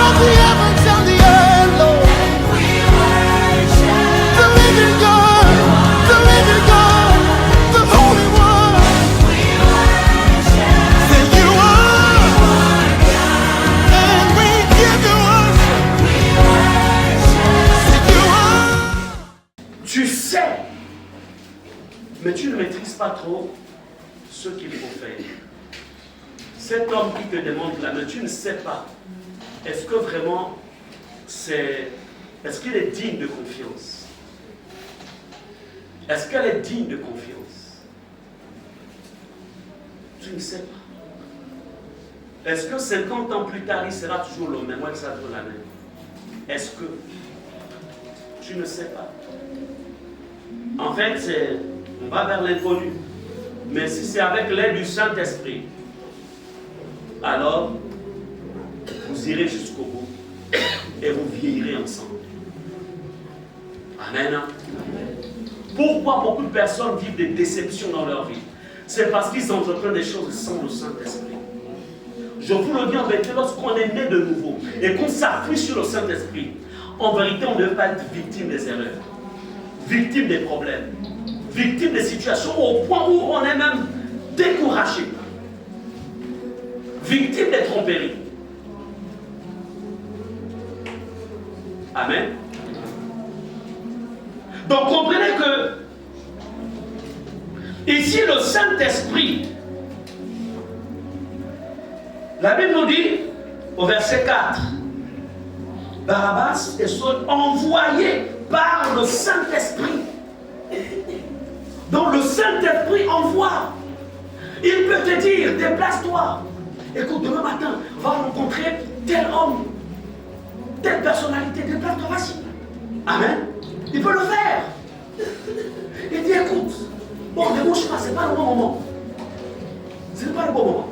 of the heavens and the earth, Lord. The living God, the Holy One. Say you are, and we give you worship. Say you are. Tu sais, mais tu ne maîtrises pas trop ce qu'il faut faire. Cet homme qui te demande la main, tu ne sais pas. Est-ce que vraiment est-ce qu'il est digne de confiance? Est-ce qu'elle est digne de confiance? Tu ne sais pas. Est-ce que 50 ans plus tard, il sera toujours le même, ou elle sera toujours la même? Est-ce que tu ne sais pas? En fait, on va vers l'inconnu. Mais si c'est avec l'aide du Saint-Esprit, alors vous irez jusqu'au bout et vous vieillirez ensemble. Amen. Pourquoi beaucoup de personnes vivent des déceptions dans leur vie? C'est parce qu'ils entreprennent des choses sans le Saint-Esprit. Je vous le dis en vérité, lorsqu'on est né de nouveau et qu'on s'appuie sur le Saint-Esprit, en vérité, on ne veut pas être victime des erreurs, victime des problèmes, victime des situations au point où on est même découragé, victime des tromperies. Amen. Donc comprenez que ici le Saint-Esprit, la Bible nous dit au verset 4, Barabbas et Saul envoyés par le Saint-Esprit. Donc le Saint-Esprit envoie. Il peut te dire, déplace-toi. Écoute, demain matin, va rencontrer tel homme, telle personnalité, déplace-toi, vas-y. Amen. Il peut le faire. Il dit, écoute, bon, ne bouge pas, c'est pas le bon moment. C'est pas le bon moment.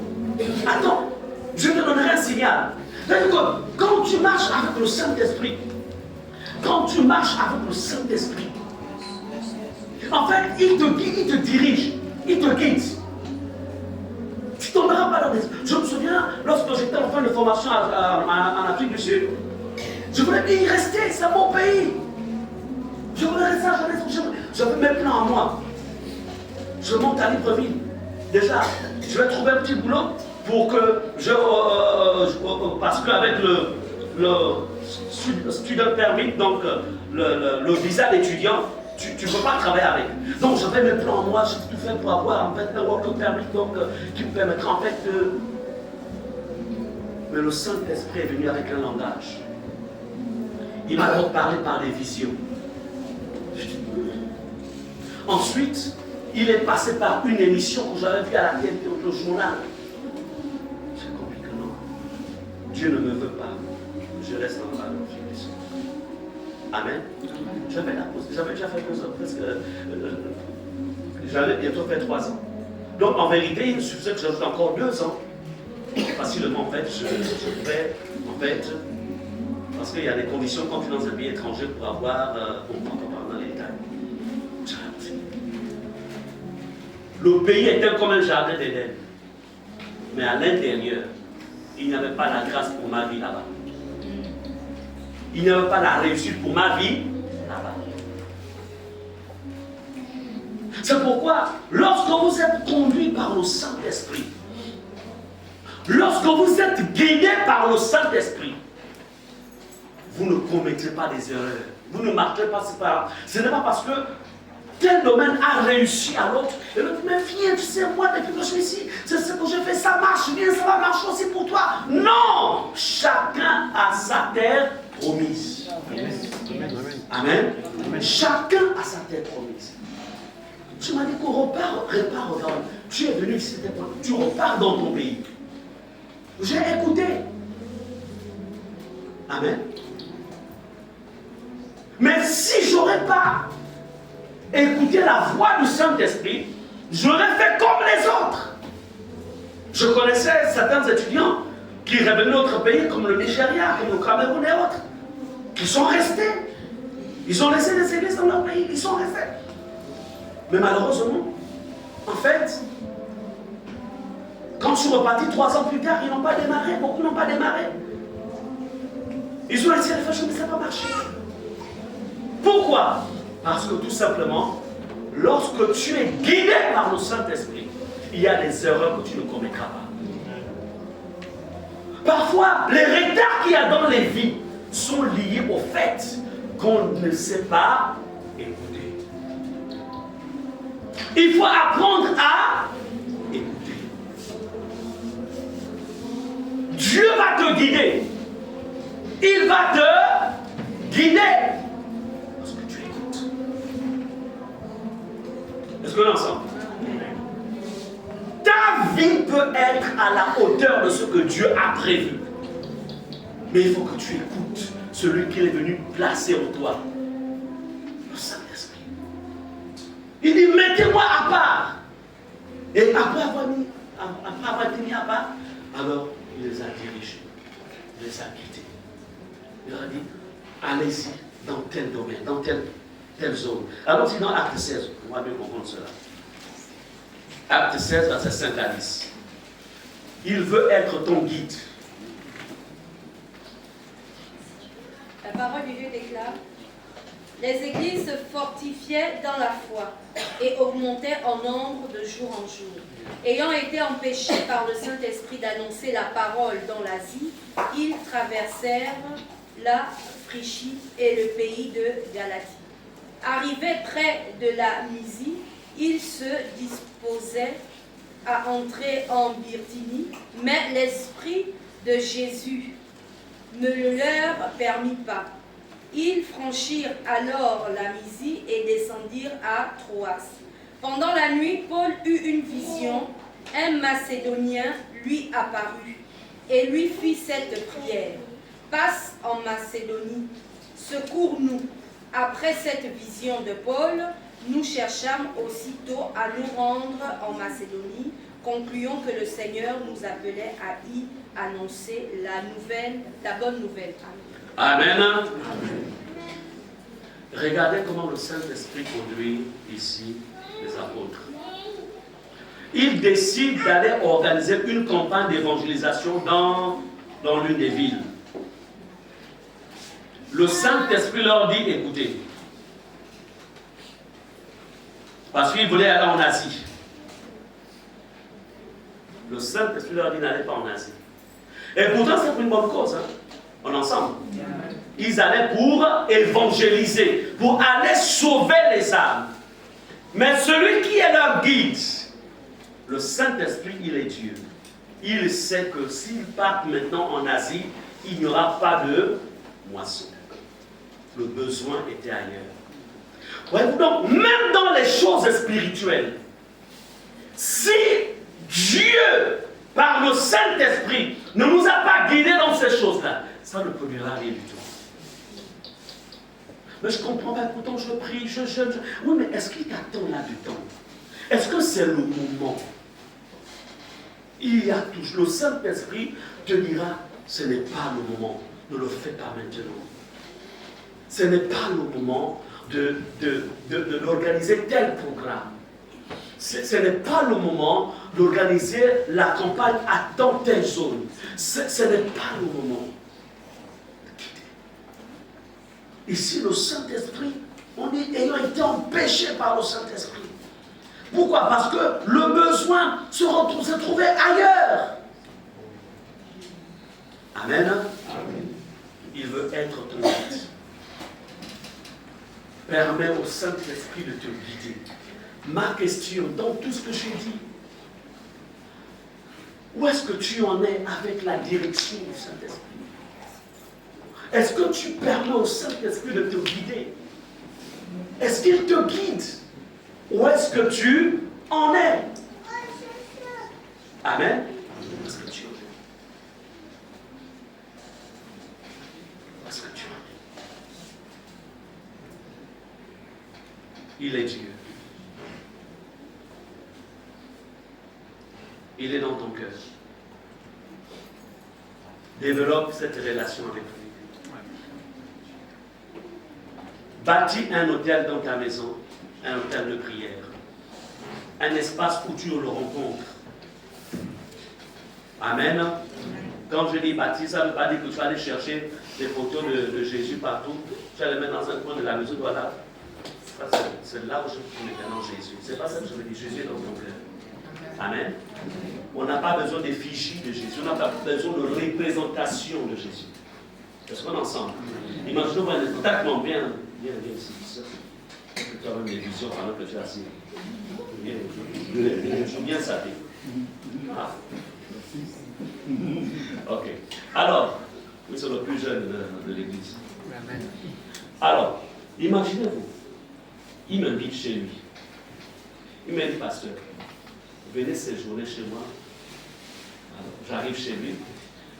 Attends, je te donnerai un signal. C'est-à-dire que quand tu marches avec le Saint-Esprit, en fait, il te dirige, il te guide. Tu ne tomberas pas dans des... Je me souviens, lorsque j'étais en fin de formation en Afrique du Sud, je voulais y rester, c'est mon pays. Je voulais rester, j'avais mes plans en moi. Je monte à Libreville. Déjà, je vais trouver un petit boulot pour que parce qu'avec le student permit, donc le visa d'étudiant, tu ne peux pas travailler avec. Donc j'avais mes plans en moi, j'ai tout fait pour avoir en fait un work permit donc, qui me permettra en fait de... Mais le Saint-Esprit est venu avec un langage. Il m'a donc parlé par des visions. Ensuite, il est passé par une émission que j'avais vue à la télé, au journal. J'ai compris que non. Dieu ne me veut pas. Je reste en bas dans le Christ. Amen. J'avais déjà fait presque. J'avais bientôt fait 3 ans. Donc en vérité, il suffisait que j'ajoute encore 2 ans. Facilement, en fait, je pouvais, en fait, parce qu'il y a des conditions quand tu es dans un pays étranger pour avoir, on ne peut pas dans les détails. Le pays était comme un jardin d'Éden. Mais à l'intérieur, il n'y avait pas la grâce pour ma vie là-bas. Il n'y avait pas la réussite pour ma vie là-bas. C'est pourquoi, lorsque vous êtes conduit par le Saint-Esprit, lorsque vous êtes guidé par le Saint-Esprit, vous ne commettez pas des erreurs. Vous ne marchez pas, ce n'est pas parce que tel domaine a réussi à l'autre, et l'autre, mais viens, tu sais, moi, depuis que je suis ici, c'est ce que je fais, ça marche, viens, ça va marcher aussi pour toi. Non! Chacun a sa terre promise. Amen. Amen. Chacun a sa terre promise. Tu m'as dit qu'on repart, tu es venu ici, tu repars dans ton pays. J'ai écouté. Amen. Mais si j'aurais pas écouté la voix du Saint-Esprit, j'aurais fait comme les autres. Je connaissais certains étudiants qui revenaient de notre pays, comme le Nigeria, comme le Cameroun et autres, qui sont restés. Ils ont laissé des églises dans leur pays, ils sont restés. Mais malheureusement, en fait, quand je suis reparti 3 ans plus tard, ils n'ont pas démarré, beaucoup n'ont pas démarré. Ils ont essayé de faire chose, mais ça n'a pas marché. Pourquoi? Parce que tout simplement, lorsque tu es guidé par le Saint-Esprit, il y a des erreurs que tu ne commettras pas. Parfois, les retards qu'il y a dans les vies sont liés au fait qu'on ne sait pas écouter. Il faut apprendre à écouter. Dieu va te guider. Il va te guider. Parce que tu écoutes. Est-ce que l'ensemble? Ta vie peut être à la hauteur de ce que Dieu a prévu. Mais il faut que tu écoutes celui qui est venu placer en toi. Le Saint-Esprit. Il dit, mettez-moi à part. Et après avoir été mis à part, alors il les a dirigés. Il les a guidés. Il leur a dit, allez-y dans tel domaine, dans telle zone. Alors c'est dans Acte 16, on va bien comprendre cela. Acte 16, verset 5 à 10. Il veut être ton guide. La parole du Dieu déclare: les églises se fortifiaient dans la foi et augmentaient en nombre de jour en jour. Ayant été empêchés par le Saint-Esprit d'annoncer la parole dans l'Asie, ils traversèrent la Phrygie et le pays de Galatie. Arrivés près de la Mysie, ils se disposaient à entrer en Bithynie, mais l'Esprit de Jésus ne le leur permit pas. Ils franchirent alors la Mysie et descendirent à Troas. Pendant la nuit, Paul eut une vision. Un Macédonien lui apparut et lui fit cette prière: passe en Macédonie, secours-nous. Après cette vision de Paul, nous cherchâmes aussitôt à nous rendre en Macédonie, concluons que le Seigneur nous appelait à y annoncer la bonne nouvelle. Amen. Amen. Regardez comment le Saint-Esprit conduit ici les apôtres. Ils décident d'aller organiser une campagne d'évangélisation dans l'une des villes. Le Saint-Esprit leur dit, écoutez, parce qu'ils voulaient aller en Asie. Le Saint-Esprit leur dit, n'allez pas en Asie. Et pourtant, c'est pour une bonne cause, hein, en ensemble. Ils allaient pour évangéliser, pour aller sauver les âmes. Mais celui qui est leur guide, le Saint-Esprit, il est Dieu. Il sait que s'ils partent maintenant en Asie, il n'y aura pas de moisson. Le besoin était ailleurs. Voyez-vous donc, même dans les choses spirituelles, si Dieu, par le Saint-Esprit, ne nous a pas guidés dans ces choses-là, ça ne produira rien du tout. Mais je comprends pas, pourtant je prie, je jeûne. Oui, mais est-ce qu'il t'attend là-dedans? Est-ce que c'est le moment? Il y a toujours, le Saint-Esprit te dira, ce n'est pas le moment, ne le fais pas maintenant. Ce n'est pas le moment d'organiser tel programme. Ce n'est pas le moment d'organiser la campagne à telle zone. Ce n'est pas le moment. Ici, le Saint-Esprit, on est ayant été empêché par le Saint-Esprit. Pourquoi? Parce que le besoin se trouvait ailleurs. Amen. Amen. Il veut être ton guide. Permets au Saint-Esprit de te guider. Ma question, dans tout ce que j'ai dit, où est-ce que tu en es avec la direction du Saint-Esprit? Est-ce que tu permets au Saint-Esprit de te guider? Est-ce qu'il te guide? Où est-ce que tu en es? Amen. Où est-ce que tu en es? Où est-ce que tu en es? Il est Dieu. Il est dans ton cœur. Développe cette relation avec lui. Bâtis un hôtel dans ta maison, un hôtel de prière. Un espace où tu le rencontres. Amen. Quand je dis baptise, ça ne veut pas dire que tu vas aller chercher des photos de Jésus partout. Tu vas les mettre dans un coin de la maison, voilà. C'est là où je mets maintenant Jésus. C'est pas ça que je veux dire. Jésus est dans ton cœur. Amen. On n'a pas besoin d'effigie de Jésus. On n'a pas besoin de représentation de Jésus. Est-ce qu'on est ensemble? Imaginons un exactement bien ici. Tu as même des visions pendant que tu es assis. Bien sapé. Ah. Ok. Alors, nous sommes le plus jeune de l'église. Alors, imaginez-vous, il m'invite chez lui. Il m'a dit, pasteur, venez séjourner chez moi. Alors, j'arrive chez lui.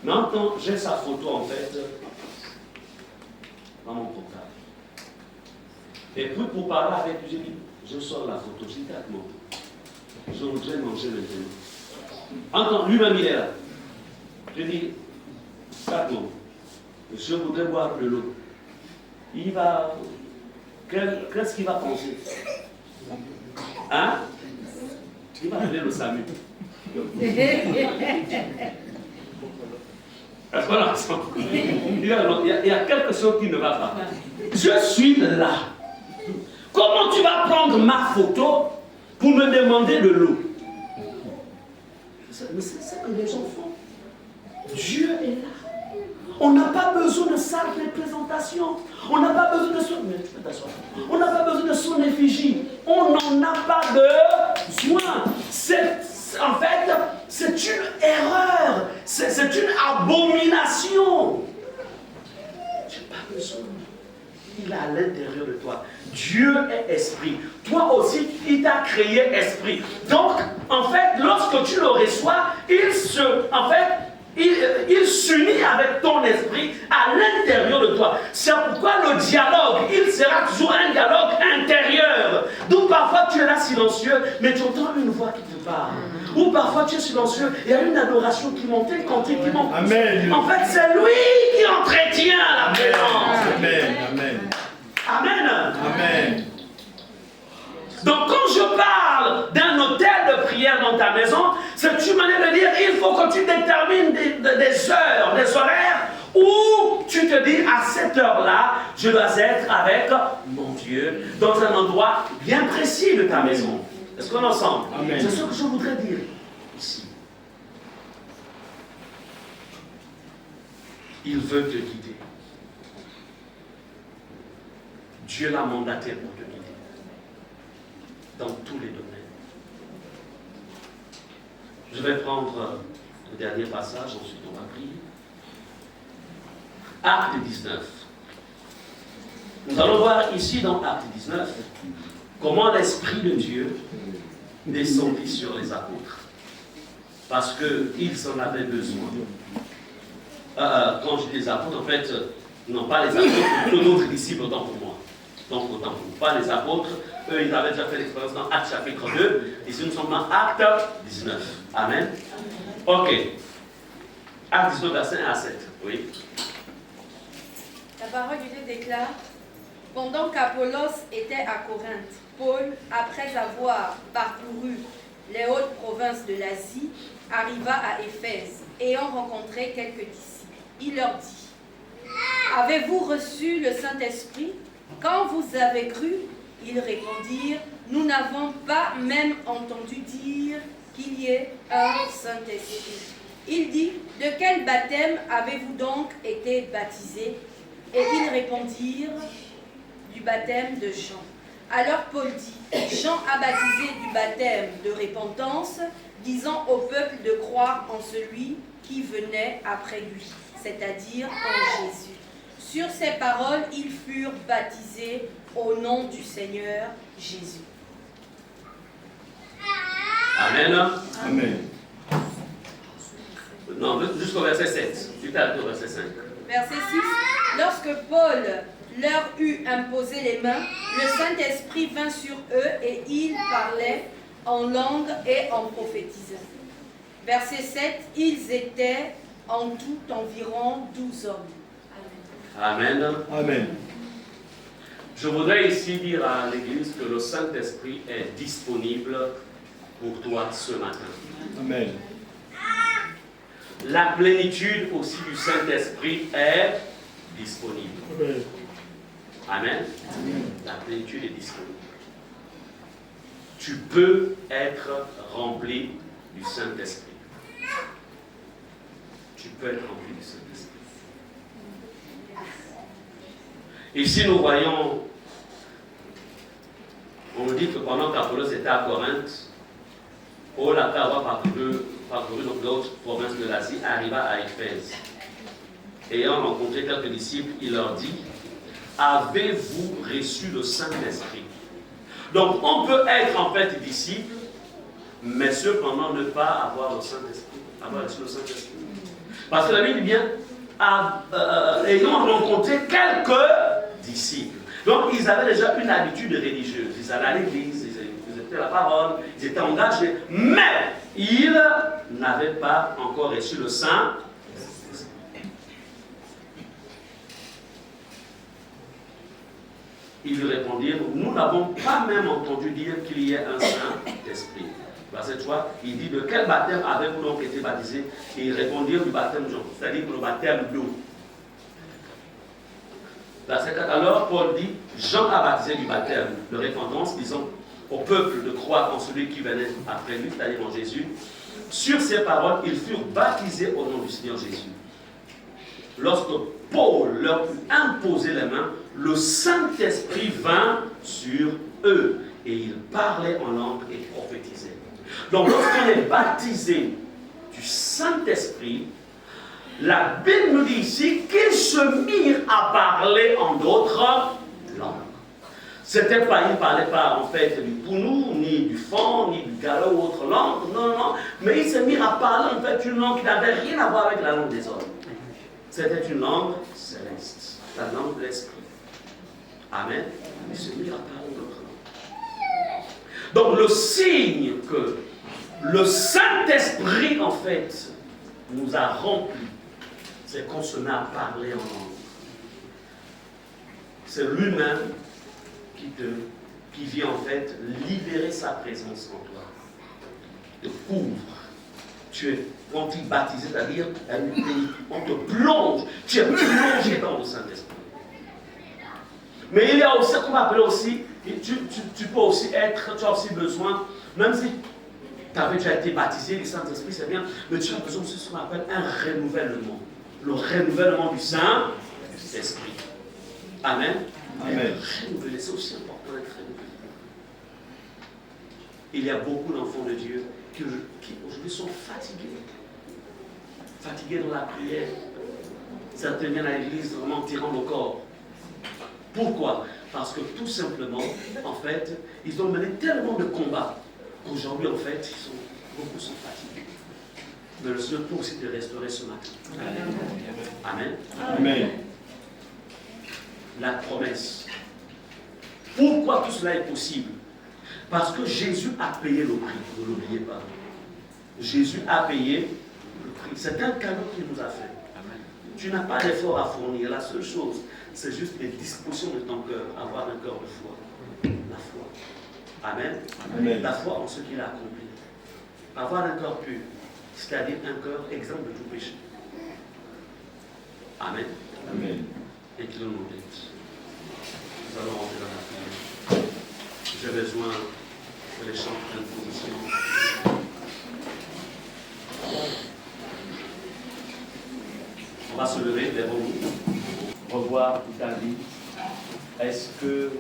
Maintenant, j'ai sa photo en fait dans mon portable. Et puis pour parler avec lui, j'ai dit, je sors la photo, j'ai dit, moi, je voudrais manger maintenant. Entends, lui-même il est là. Je dis, 4 mots. Je voudrais boire de l'eau. Il va. Qu'est-ce qu'il va penser? Hein? Il va appeler le SAMU. Est-ce qu'on est ensemble? Il y a quelque chose qui ne va pas. Je suis là. Comment tu vas prendre ma photo pour me demander de l'eau? Mais c'est ça que les gens font. Dieu est là. On n'a pas besoin de sa représentation. On n'a pas besoin de son... On n'a pas besoin de son effigie. On n'en a pas besoin. En fait, c'est une erreur. C'est une abomination. Tu n'as pas besoin. Il est à l'intérieur de toi. Dieu est esprit. Toi aussi, il t'a créé esprit. Donc, en fait, lorsque tu le reçois, il s'unit avec ton esprit à l'intérieur de toi. C'est pourquoi le dialogue, il sera toujours un dialogue intérieur. Donc parfois tu es là silencieux, mais tu entends une voix qui te parle. Ou parfois tu es silencieux, il y a une adoration qui monte, un cantique qui monte. Amen. En fait, c'est lui qui entretient la présence. Amen. Amen. Amen. Amen. Donc quand je parle d'un hôtel de prière dans ta maison, c'est une manière de dire, il faut que tu détermines des heures, des horaires, où tu te dis, à cette heure-là, je dois être avec mon Dieu, dans un endroit bien précis de ta maison. Est-ce qu'on est ensemble? Amen. C'est ce que je voudrais dire ici. Il veut te guider. Dieu l'a mandaté pour te guider. Dans tous les domaines. Je vais prendre le dernier passage, ensuite on va prier. Acte 19. Nous allons voir ici dans Acte 19 comment l'Esprit de Dieu descendit sur les apôtres. Parce qu'ils en avaient besoin. Quand je dis les apôtres, en fait, non pas les apôtres, tous d'autres disciples, autant pour moi. Donc autant pour vous, pas les apôtres. Eux, ils avaient déjà fait l'expérience dans Acte chapitre 2. Ici, nous sommes dans Acte 19. Amen. Ok. Acte 19, verset 1 à 7. Oui. La parole de Dieu déclare, pendant qu'Apollos était à Corinthe, Paul, après avoir parcouru les hautes provinces de l'Asie, arriva à Éphèse, ayant rencontré quelques disciples. Il leur dit, avez-vous reçu le Saint-Esprit quand vous avez cru? Ils répondirent, nous n'avons pas même entendu dire qu'il y ait un Saint-Esprit. Il dit, de quel baptême avez-vous donc été baptisés? Et ils répondirent, du baptême de Jean. Alors Paul dit, Jean a baptisé du baptême de repentance, disant au peuple de croire en celui qui venait après lui, c'est-à-dire en Jésus. Sur ces paroles, ils furent baptisés au nom du Seigneur Jésus. Amen. Amen. Non, jusqu'au verset 7. Tu t'arrêtes au verset 5. Verset 6. Lorsque Paul leur eut imposé les mains, le Saint-Esprit vint sur eux et ils parlaient en langue et en prophétisant. Verset 7. Ils étaient en tout environ 12 hommes. Amen. Amen. Je voudrais ici dire à l'Église que le Saint-Esprit est disponible pour toi ce matin. Amen. la plénitude aussi du Saint-Esprit est disponible. Amen. La plénitude est disponible. Tu peux être rempli du Saint-Esprit. Tu peux être rempli du Saint-Esprit. Ici, nous voyons, on nous dit que pendant qu'Apollos était à Corinthe, Paul, après avoir parcouru d'autres provinces de l'Asie, arriva à Éphèse. Ayant rencontré quelques disciples, il leur dit: avez-vous reçu le Saint-Esprit? Donc, on peut être en fait disciple, mais cependant ne pas avoir le Saint-Esprit, avoir reçu le Saint-Esprit. Parce que la Bible dit bien, ayant rencontré quelques disciples. Donc, ils avaient déjà une habitude religieuse. Ils allaient à l'église, ils écoutaient la parole, ils étaient engagés, mais ils n'avaient pas encore reçu le Saint-Esprit. Ils lui répondirent: nous n'avons pas même entendu dire qu'il y ait un Saint-Esprit. Verset 3, il dit: de quel baptême avez-vous donc été baptisés? Et ils répondirent: du baptême de Jean, c'est-à-dire le baptême d'eau. Verset 4, alors Paul dit: Jean a baptisé du baptême de repentance, disant au peuple de croire en celui qui venait après lui, c'est-à-dire en Jésus. Sur ces paroles, ils furent baptisés au nom du Seigneur Jésus. Lorsque Paul leur eut imposé les mains, le Saint-Esprit vint sur eux et ils parlaient en langue et prophétisaient. Donc lorsqu'on est baptisé du Saint-Esprit, la Bible nous dit ici qu'ils se mirent à parler en d'autres langues. C'était pas, ils ne parlaient pas en fait du pounou, ni du fon, ni du gallo ou autre langue, non, mais ils se mirent à parler en fait une langue qui n'avait rien à voir avec la langue des hommes. C'était une langue céleste, la langue de l'esprit. Amen. Ils se mirent à parler d'autres langues. Donc le signe que le Saint-Esprit en fait nous a remplis, c'est qu'on se met à parler en langue. C'est lui-même qui vient en fait libérer sa présence en toi, te couvre. Tu es baptisé, c'est-à-dire on te plonge, tu es plongé dans le Saint-Esprit. Mais il y a aussi, qu'on va appeler aussi, tu peux aussi être, tu as aussi besoin, même si tu avais déjà été baptisé, le Saint-Esprit c'est bien, mais tu as besoin aussi de ce qu'on appelle un renouvellement. Le renouvellement du Saint-Esprit. Amen. Amen. Renouveler, c'est aussi important d'être renouvelé. Il y a beaucoup d'enfants de Dieu qui aujourd'hui sont fatigués. Fatigués dans la prière. Certains viennent à l'église vraiment tirant le corps. Pourquoi? Parce que tout simplement, en fait, ils ont mené tellement de combats qu'aujourd'hui, en fait, beaucoup sont fatigués. Mais le Seigneur peut aussi te restaurer ce matin. Amen. Amen. La promesse. Pourquoi tout cela est possible? Parce que Jésus a payé le prix. Ne l'oubliez pas. Jésus a payé le prix. C'est un cadeau qu'il nous a fait. Amen. Tu n'as pas d'effort à fournir. La seule chose, c'est juste les dispositions de ton cœur. Avoir un cœur de foi. La foi. Amen. Amen. La foi en ce qu'il a accompli. Avoir un cœur pur. C'est-à-dire un cœur exempt de tout péché. Amen. Amen. Et qu'il nous aide. Nous allons rentrer dans la prière. J'ai besoin que les chants prennent position. On va se lever, lèvons-nous, revoir toute ta vie. Est-ce que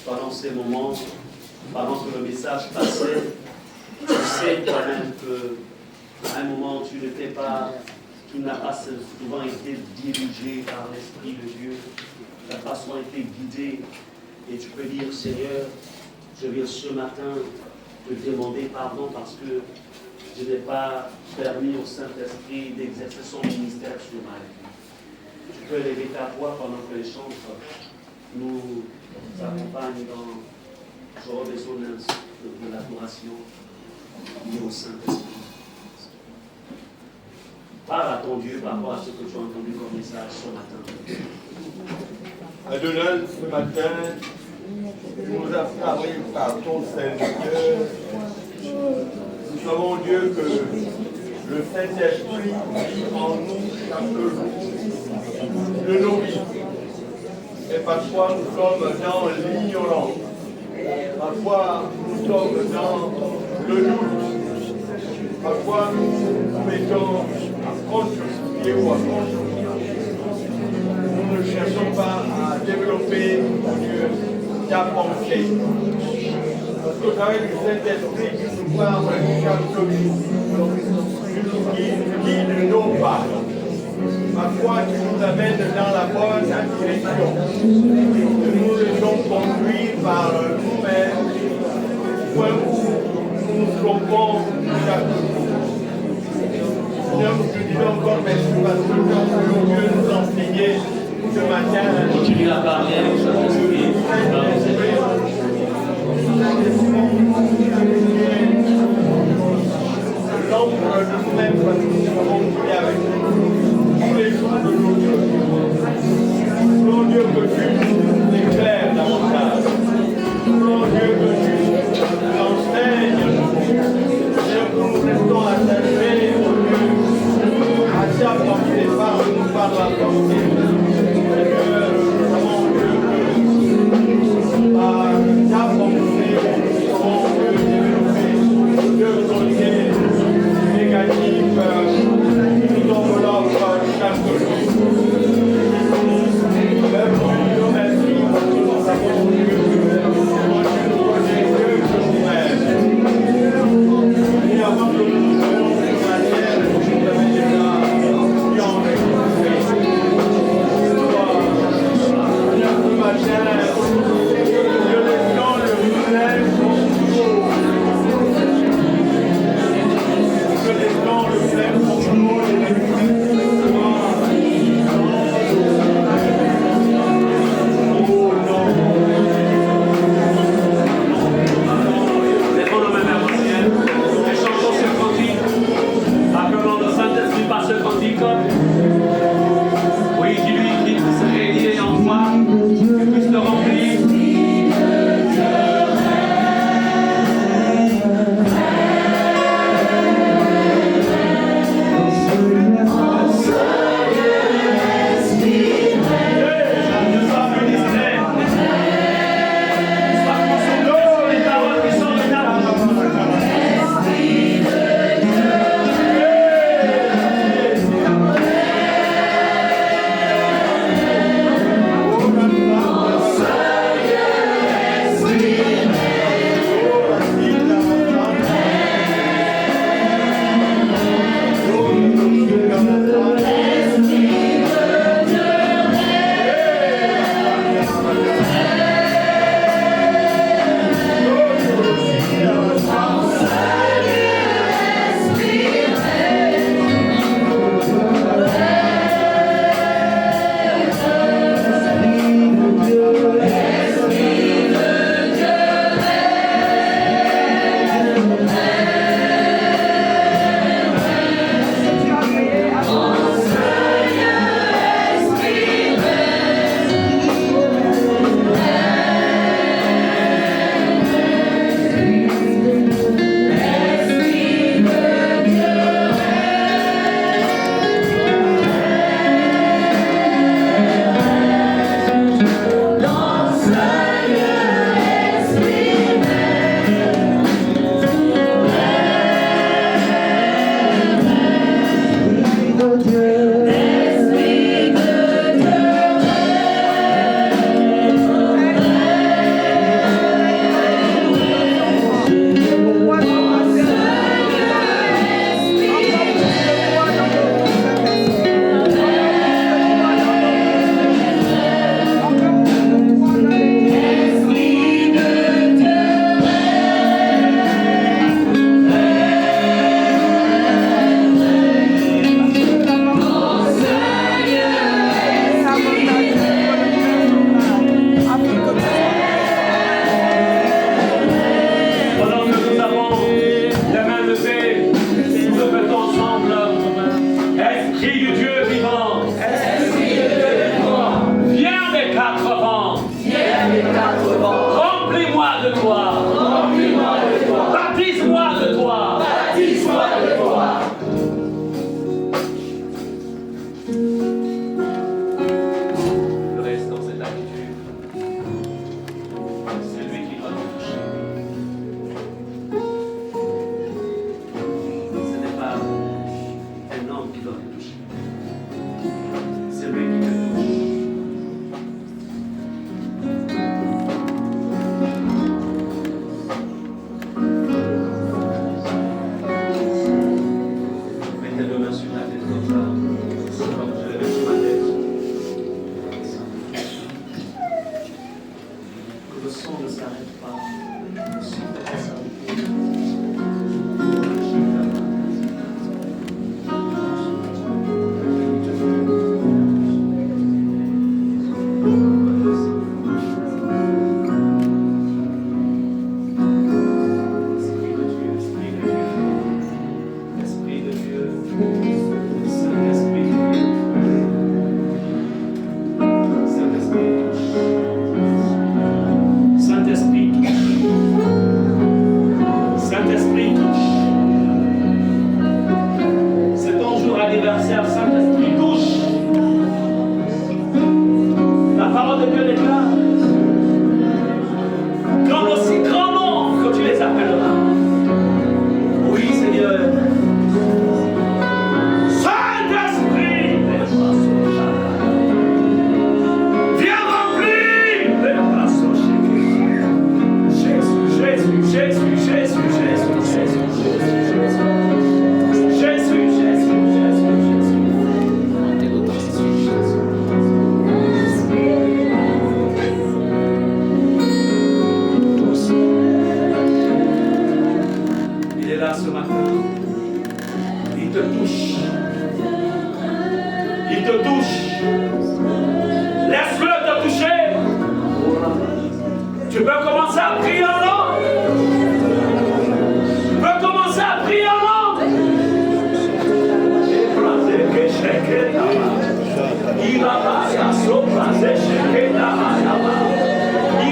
pendant ces moments, pendant que le message passait, tu sais toi-même qu'à un moment tu n'étais pas, tu n'as pas souvent été dirigé par l'Esprit de Dieu, tu n'as pas souvent été guidé, et tu peux dire: Seigneur, je viens ce matin te demander pardon parce que je n'ai pas permis au Saint-Esprit d'exercer son ministère sur ma vie. Tu peux lever ta voix pendant que les chantres nous accompagnent dans ce résonance de l'adoration liée au Saint-Esprit. Parle à ton Dieu par rapport à ce que tu as entendu comme message ce matin. Adonai, ce matin, tu nous as parlé par ton Saint-Cœur. Nous savons, Dieu, que Le Saint-Esprit vit en nous chaque jour de nos vies. Et parfois nous sommes dans l'ignorance. Parfois nous sommes dans le doute. Parfois nous mettons à contre-pied ou à contre. Nous ne cherchons pas à développer ta pensée. Parce qu'au travers du Saint-Esprit qui nous parle chaque jour, qui nous guide nos pas. Parfois, tu nous amènes dans la bonne direction. Nous laissons conduire par nous-mêmes, point où nous trompons chaque jour. Seigneur, nous te disons encore merci parce que tu as toujours mieux nous enseigner ce matin. Continue à parler avec le Saint-Esprit. L'ombre de nous-mêmes parce que nous avons prié avec nous tous les jours de nos vies. Mon Dieu, que tu nous éclaires davantage. Mon Dieu, que tu nous enseignes. Seigneur, que nous restons attachés au Dieu, à t'apporter par nous, par la pensée. Seigneur, nous avons Dieu que par ta pensée, nous avons Dieu développé deux qualités négatives, nous enveloppent chaque jour. Même Dieu, merci parce que nous savons Dieu que tu nous connais Dieu que nous-mêmes. Et avant que nous soyons sur la terre, nous avons déjà bien rencontré.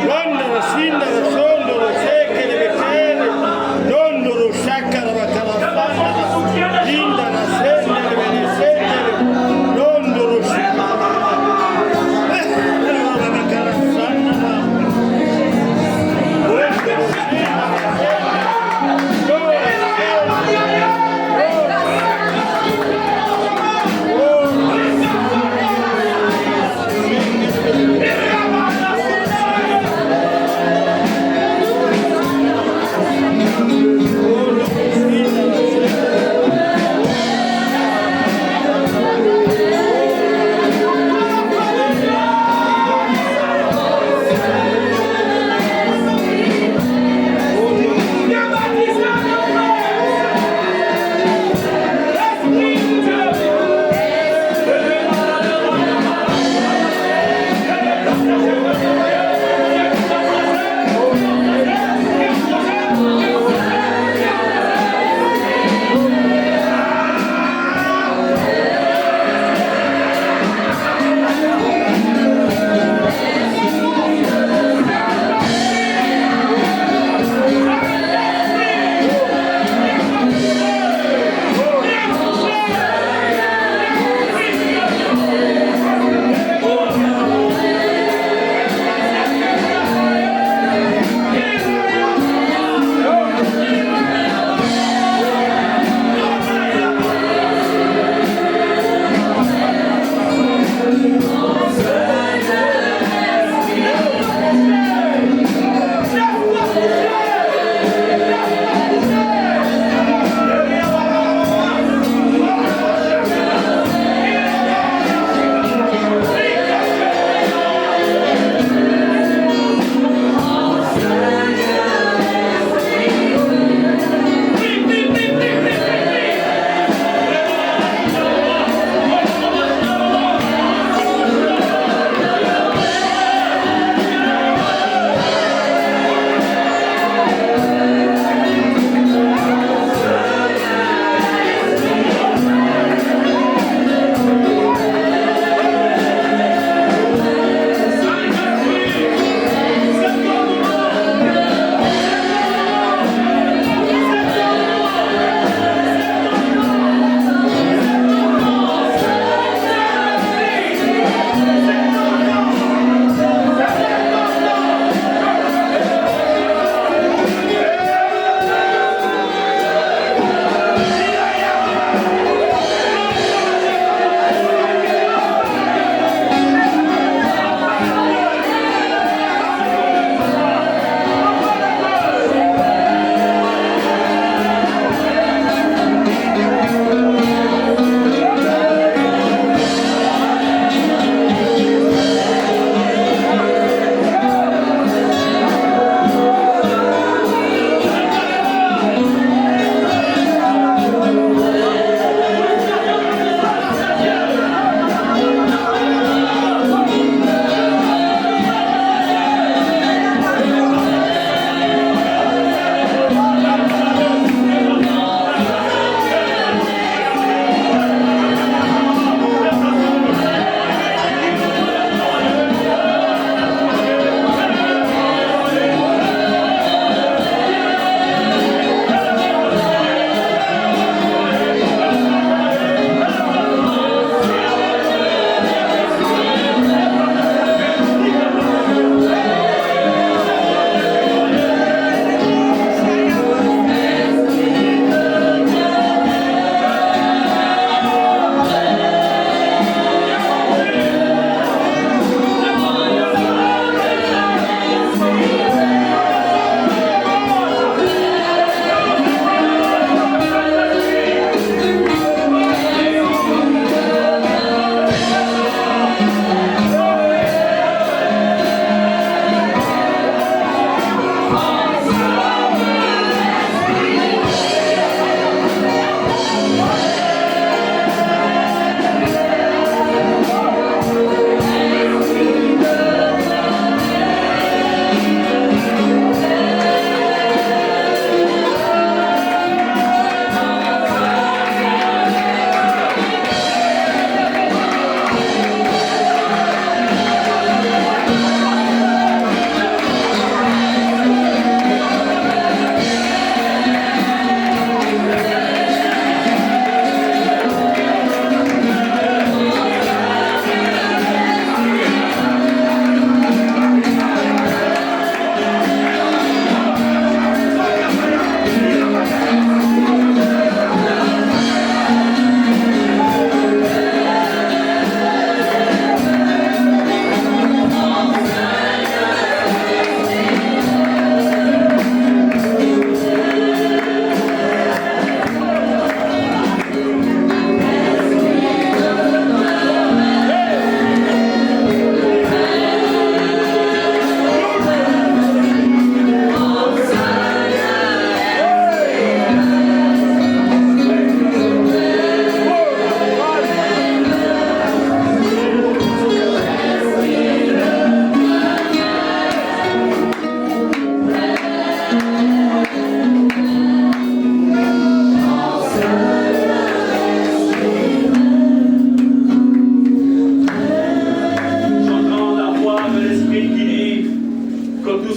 Rondolo, sindolo, sondolo, secche, le becchene, dondolo, sciacca la bacalafana, linda, la sende, le venesende, dondolo, sciacca la bacalafana,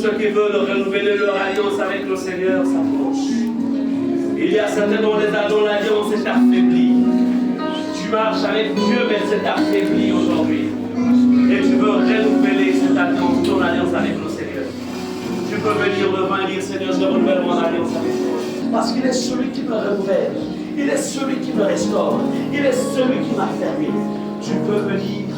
ceux qui veulent renouveler leur alliance avec le Seigneur s'approchent. Il y a certainement des dont l'alliance est affaiblie. Tu marches avec Dieu, mais c'est affaibli aujourd'hui. Et tu veux renouveler cette alliance, ton alliance avec le Seigneur. Tu peux venir devant et dire, Seigneur, je renouvelle mon alliance avec toi. Parce qu'il est celui qui me renouvelle. Il est celui qui me restaure. Il est celui qui m'a fermé. Tu peux venir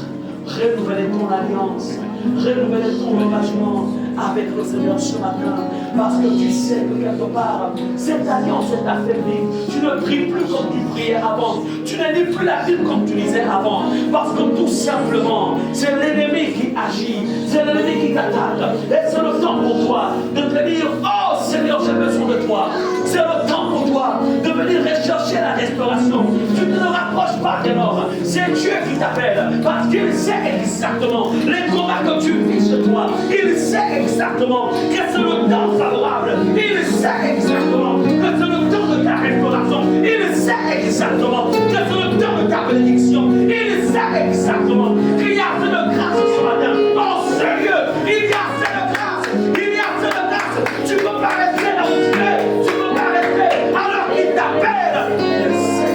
renouveler ton alliance, renouveler ton engagement avec le Seigneur ce matin. Parce que tu sais que quelque part, cette alliance est affaiblie. Tu ne pries plus comme tu priais avant. Tu ne lis plus la Bible comme tu lisais avant. Parce que tout simplement, c'est l'ennemi qui agit. C'est l'ennemi qui t'attaque. Et c'est le temps pour toi de te dire, oh Seigneur, j'ai besoin de toi. C'est le temps pour toi de venir rechercher la restauration. Tu ne te rapproches pas de l'homme. C'est Dieu qui t'appelle. Parce qu'il sait exactement les combats que tu vis chez toi. Il sait exactement que c'est le temps favorable. Il sait exactement que c'est le temps de ta restauration. Il sait exactement que c'est le temps de ta bénédiction. Il sait exactement qu'il y a assez de grâce ce matin. Oh sérieux, il y a assez de grâce. Il y a assez de grâce. Tu ne peux pas rester là où tu es. Tu ne peux pas rester alors qu'il t'appelle. Il sait.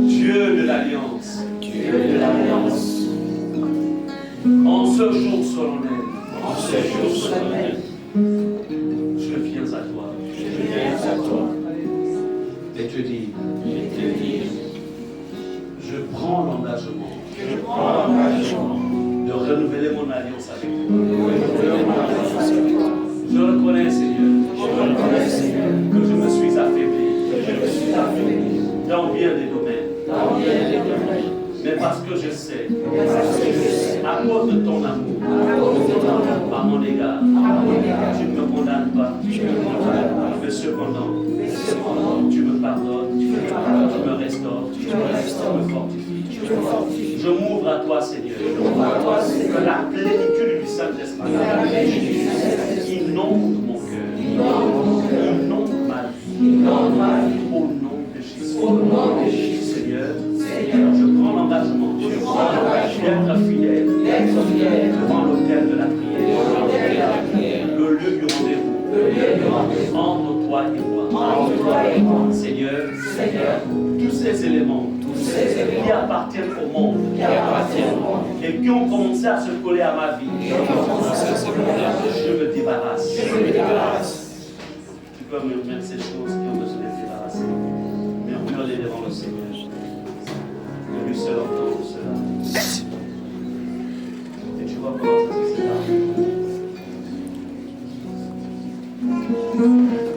Dieu de l'Alliance, en ce jour solennel, je viens à toi, et te dis, je prends l'engagement de renouveler mon alliance avec toi. Je reconnais, Seigneur, que je me suis affaibli dans bien des domaines. Mais parce que je sais, à cause de ton amour, à mon égard, tu ne me condamnes pas. Mais cependant, tu me pardonnes, tu me restaures, tu me fortifies. Je m'ouvre à toi, Seigneur. Que la plénitude du Saint-Esprit inonde mon cœur, inonde ma vie, au nom de Jésus. Seigneur, je prends l'engagement d'être fidèle devant l'autel de la prière, le lieu du rendez-vous entre toi et moi. Seigneur, tous ces éléments qui appartiennent au monde et qui ont commencé à se coller à ma vie, je me débarrasse. Tu peux murmurer ces choses qui ont besoin d'être débarrassées. Murmure-les devant le Seigneur. Que lui seul entende cela. Et tu vois comment ça se passe.